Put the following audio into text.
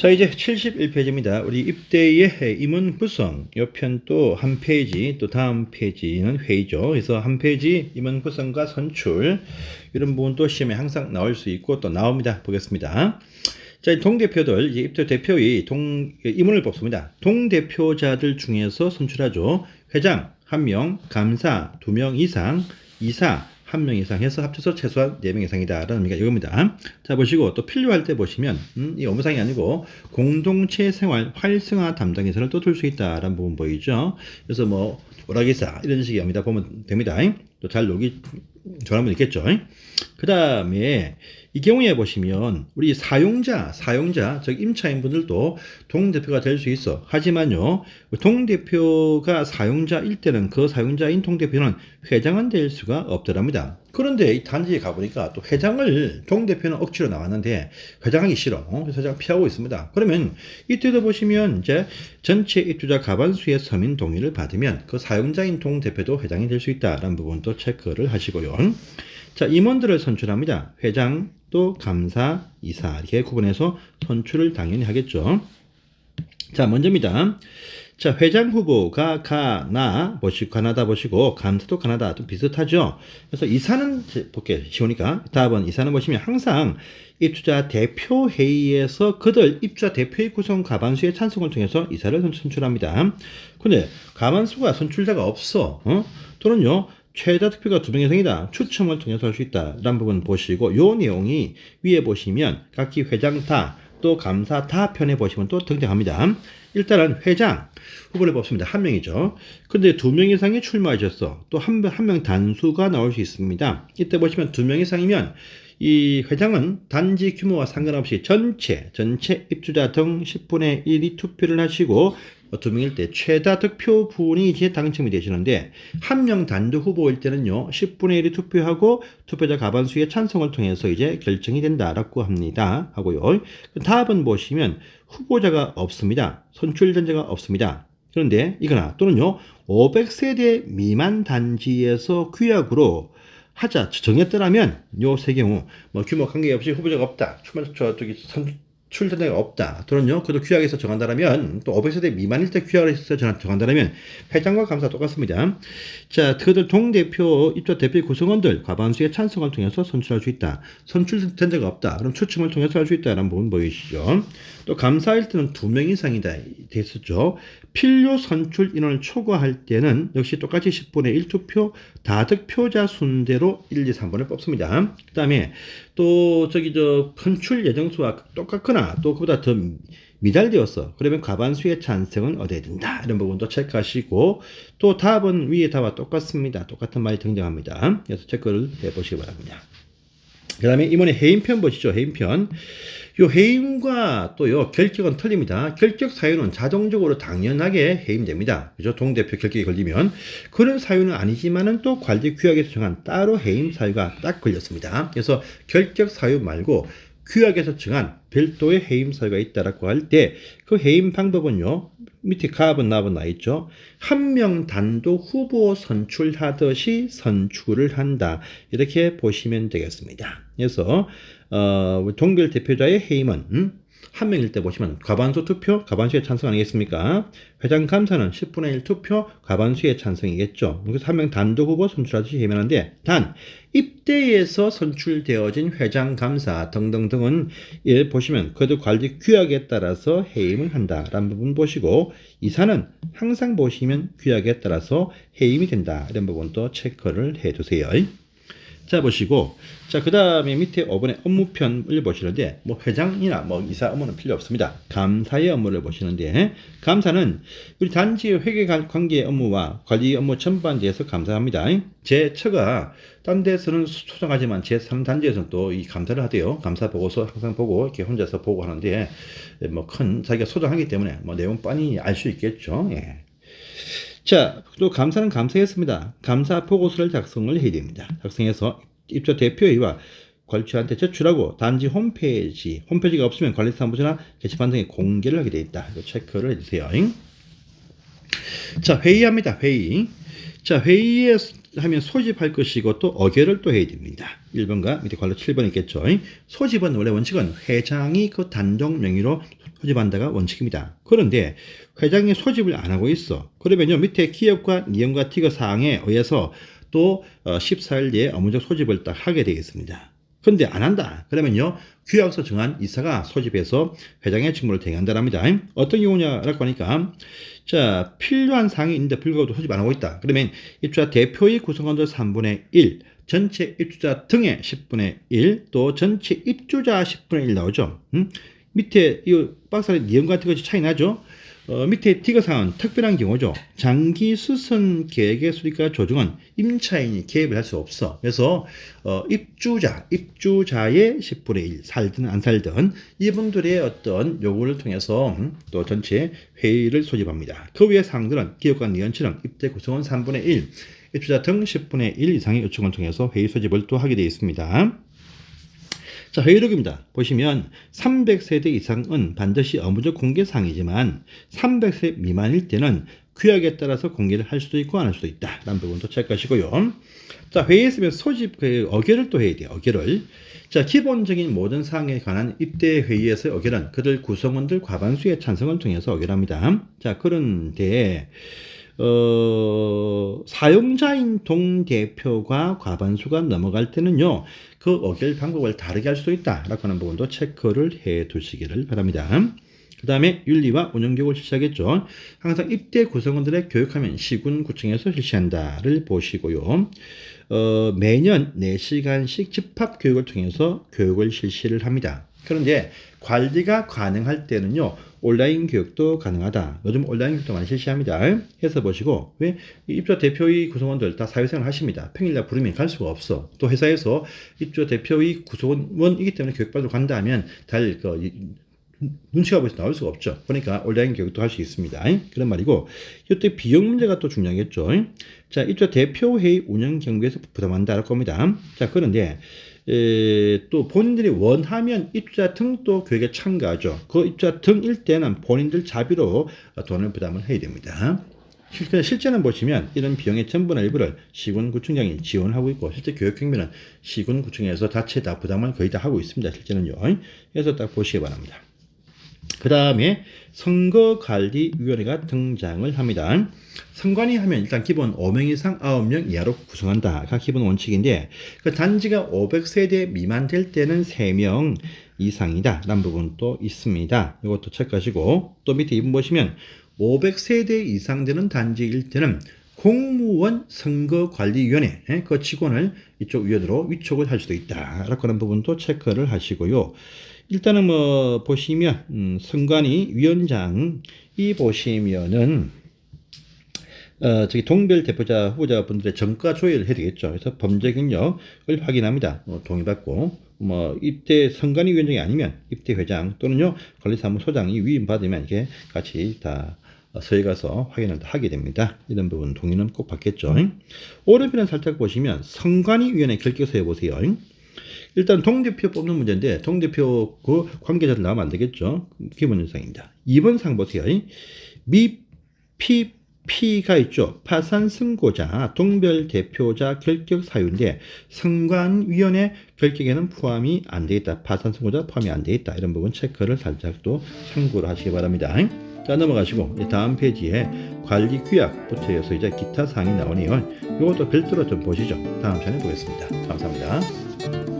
자, 이제 71페이지입니다. 우리 입대의 임원 구성, 이 편 또 한 페이지, 또 다음 페이지는 회의죠. 그래서 한 페이지 임원 구성과 선출, 이런 부분도 시험에 항상 나올 수 있고 또 나옵니다. 보겠습니다. 자, 동대표들, 이제 입대 대표의 임원을 뽑습니다. 동대표자들 중에서 선출하죠. 회장 1명, 감사 2명 이상, 이사 1명 이상 해서 합쳐서 최소한 4명 이상이다 라는 의미가 이겁니다. 자, 보시고 또 필요할 때 보시면 이 업무상이 아니고 공동체 생활 활성화 담당 인사를 또 둘 수 있다 라는 부분 보이죠. 그래서 뭐 오락기사 이런 식의 겁니다. 보면 됩니다. 또 잘 녹이 전화면 있겠죠. 그 다음에 이 경우에 보시면 우리 사용자 즉 임차인분들도 동대표가 될 수 있어. 하지만요, 동대표가 사용자일 때는 그 사용자인 동대표는 회장은 될 수가 없더랍니다. 그런데 이 단지에 가보니까 또 회장을 동대표는 억지로 나왔는데 회장하기 싫어. 그래서 회장 피하고 있습니다. 그러면 이때도 보시면 이제 전체 입주자 과반수의 서민 동의를 받으면 그 사용자인 동대표도 회장이 될 수 있다라는 부분도 체크를 하시고요. 자, 임원들을 선출합니다. 회장, 또 감사, 이사 이렇게 구분해서 선출을 당연히 하겠죠. 자, 먼저입니다. 자, 회장 후보가 가나다 보시고 감사도 가나다 좀 비슷하죠. 그래서 이사는 볼게요. 쉬우니까 답은 이사는 보시면 항상 입주자 대표 회의에서 그들 입주자 대표의 구성 과반수의 찬성을 통해서 이사를 선출합니다. 근데 과반수가 선출자가 없어. 또는요, 최다 득표가 2명 이상이다. 추첨을 통해서 할 수 있다. 라는 부분 보시고, 요 내용이 위에 보시면 각기 회장 다, 또 감사 다 편에 보시면 또 등장합니다. 일단은 회장 후보를 뽑습니다. 1명이죠. 근데 2명 이상이 출마하셨어. 또 한 명 단수가 나올 수 있습니다. 이때 보시면 2명 이상이면 이 회장은 단지 규모와 상관없이 전체 입주자 등 10분의 1이 투표를 하시고 2명일 때 최다 득표분이 이제 당첨이 되시는데, 1명 단독 후보일 때는요 10분의 1이 투표하고 투표자 과반수의 찬성을 통해서 이제 결정이 된다라고 합니다. 하고요. 답은 보시면 후보자가 없습니다. 선출된 자가 없습니다. 그런데 이거나 또는요 500세대 미만 단지에서 규약으로 하자 정했더라면 요 세 경우 뭐 규모 관계없이 후보자가 없다. 출전자가 없다. 또는요, 그도 규약에서 정한다면, 또 500세대 미만일 때 규약에서 정한다면, 회장과 감사 똑같습니다. 자, 그들 동대표, 입주자 대표 구성원들 과반수의 찬성을 통해서 선출할 수 있다. 선출된 자가 없다. 그럼 추첨을 통해서 할 수 있다는 부분 보이시죠? 또 감사일 때는 2명 이상이다. 됐었죠. 필요 선출 인원을 초과할 때는 역시 똑같이 10분의 1 투표, 다득표자 순대로 1, 2, 3번을 뽑습니다. 그 다음에 또 선출 예정수와 똑같거나 또 그보다 더 미달되었어. 그러면 과반수의 찬성을 얻어야 된다. 이런 부분도 체크하시고, 또 답은 위에 답과 똑같습니다. 똑같은 말이 등장합니다. 그래서 체크를 해보시기 바랍니다. 그 다음에 이번에 해임편 보시죠. 해임편. 요 해임과 또요 결격은 틀립니다. 결격 사유는 자동적으로 당연하게 해임됩니다. 그죠? 동대표 결격이 걸리면 그런 사유는 아니지만은 또 관리 규약에서 정한 따로 해임 사유가 딱 걸렸습니다. 그래서 결격 사유 말고 규약에서 정한 별도의 해임 사유가 있다라고 할 때 그 해임 방법은요, 밑에 가압은 납은 나 있죠. 1명 단독 후보 선출하듯이 선출을 한다. 이렇게 보시면 되겠습니다. 그래서 동별 대표자의 해임은 1명일 때 보시면 과반수 투표, 과반수의 찬성 아니겠습니까? 회장 감사는 10분의 1 투표, 과반수의 찬성이겠죠. 그래서 1명 단독 후보 선출하듯이 해임하는데, 단 입대에서 선출되어진 회장 감사 등등등은 보시면 그래도 관리 규약에 따라서 해임을 한다라는 부분 보시고, 이사는 항상 보시면 규약에 따라서 해임이 된다. 이런 부분도 체크를 해두세요. 자, 보시고, 자, 그 다음에 밑에 5번의 업무편을 보시는데, 뭐 회장이나 뭐 이사 업무는 필요 없습니다. 감사의 업무를 보시는데, 감사는 우리 단지의 회계 관계 업무와 관리 업무 전반에 대해서 감사합니다. 제 처가 딴 데서는 소정하지만 제 3단지에서는 또 이 감사를 하대요. 감사 보고서 항상 보고 이렇게 혼자서 보고 하는데, 뭐 큰 자기가 소정하기 때문에 뭐 내용 뻔히 알 수 있겠죠. 예. 자, 또 감사는 감사했습니다. 감사 보고서를 작성을 해야 됩니다. 작성해서 입주자 대표회의와 관리처한테 제출하고 단지 홈페이지가 없으면 관리사무소나 게시판 등에 공개를 하게 되어 있다. 이거 체크를 해주세요. 자, 회의합니다. 회의. 자, 회의에 하면 소집할 것이고 또 어결을 또 해야 됩니다. 1번과 밑에 관로 7번 있겠죠. 소집은 원래 원칙은 회장이 그 단독 명의로 소집한다가 원칙입니다. 그런데 회장이 소집을 안 하고 있어. 그러면요 밑에 기업과 니은과 티거 사항에 의해서 또 14일 뒤에 업무적 소집을 딱 하게 되겠습니다. 근데 안 한다. 그러면요 규약서 정한 이사가 소집해서 회장의 직무를 대행한다랍니다. 어떤 경우냐라고 하니까 자 필요한 사항이 있는데 불구하고 소집 안 하고 있다. 그러면 입주자 대표의 구성원들 3분의 1, 전체 입주자 등의 10분의 1, 또 전체 입주자 10분의 1 나오죠. 밑에 이 박스 안에 니은과 티거 차이 나죠. 밑에 티거 사항은 특별한 경우죠. 장기 수선 계획의 수립과 조정은 임차인이 개입을 할 수 없어. 그래서 입주자의 10분의 1 살든 안 살든 이분들의 어떤 요구를 통해서 또 전체 회의를 소집합니다. 그 외의 사항들은 기업과 니은처럼 입대 구성원 3분의 1, 입주자 등 10분의 1 이상의 요청을 통해서 회의 소집을 또 하게 되어 있습니다. 자, 회의록입니다. 보시면 300세대 이상은 반드시 업무적 공개사항이지만 300세 미만일 때는 규약에 따라서 공개를 할 수도 있고 안 할 수도 있다. 라는 부분도 체크하시고요. 자, 회의에 있으면 소집 의결을 또 해야 돼요. 의결을. 자, 기본적인 모든 사항에 관한 입대 회의에서의 의결은 그들 구성원들 과반수의 찬성을 통해서 의결합니다. 자, 그런데 사용자인 동대표가 과반수가 넘어갈 때는요, 그 의결 방법을 다르게 할 수도 있다라고 하는 부분도 체크를 해 두시기를 바랍니다. 그 다음에 윤리와 운영교육을 실시하겠죠. 항상 입대 구성원들의 교육하면 시군구청에서 실시한다를 보시고요. 매년 4시간씩 집합교육을 통해서 교육을 실시를 합니다. 그런데 관리가 가능할 때는요, 온라인 교육도 가능하다. 요즘 온라인 교육도 많이 실시합니다. 해서 보시고, 왜 입주자 대표의 구성원들 다 사회생활 하십니다. 평일날 부르면 갈 수가 없어. 또 회사에서 입주자 대표의 구성원이기 때문에 교육받으러 간다 하면 눈치가 보여서 나올 수가 없죠. 그러니까 온라인 교육도 할 수 있습니다. 그런 말이고, 이때 비용 문제가 또 중요하겠죠. 자, 입주자 대표회의 운영 경비에서 부담한다라고 합니다. 자, 그런데 또 본인들이 원하면 입주자 등도 교육에 참가하죠. 그 입주자 등일 때는 본인들 자비로 돈을 부담을 해야 됩니다. 실제는 보시면 이런 비용의 전부나 일부를 시군구청장이 지원하고 있고, 실제 교육경비는 시군구청에서 자체 다 부담을 거의 다 하고 있습니다. 실제는요. 그래서 딱 보시기 바랍니다. 그 다음에 선거관리위원회가 등장을 합니다. 선관위 하면 일단 기본 5명 이상 9명 이하로 구성한다가 기본 원칙인데, 그 단지가 500세대 미만 될 때는 3명 이상이다 라는 부분도 있습니다. 이것도 체크하시고, 또 밑에 이분 보시면 500세대 이상 되는 단지일 때는 공무원 선거관리위원회 그 직원을 이쪽 위원으로 위촉을 할 수도 있다라고 하는 부분도 체크를 하시고요. 일단은 뭐 보시면 선관위 위원장이 보시면은 저기 동별 대표자 후보자분들의 정가 조회를 해야 되겠죠. 그래서 범죄 경력을 확인합니다. 동의받고 입대 선관위 위원장이 아니면 입대 회장 또는요 관리사무소장이 위임받으면 이게 같이 다 서에 가서 확인을 하게 됩니다. 이런 부분 동의는 꼭 받겠죠. 오른편을 살짝 보시면 선관위 위원회 결격서에 보세요. 일단 동대표 뽑는 문제인데 동대표 그 관계자들 나오면 안 되겠죠. 기본 현상입니다. 2번 상 보세요. PP가 있죠. 파산 선고자, 동별 대표자 결격 사유인데 선관위원회 결격에는 포함이 안 돼 있다. 파산 선고자 포함이 안 돼 있다. 이런 부분 체크를 살짝 또 참고를 하시기 바랍니다. 자, 넘어가시고 다음 페이지에 관리 규약부터 해서 이제 기타 사항이 나오네요. 이것도 별도로 좀 보시죠. 다음 시간에 보겠습니다. 감사합니다.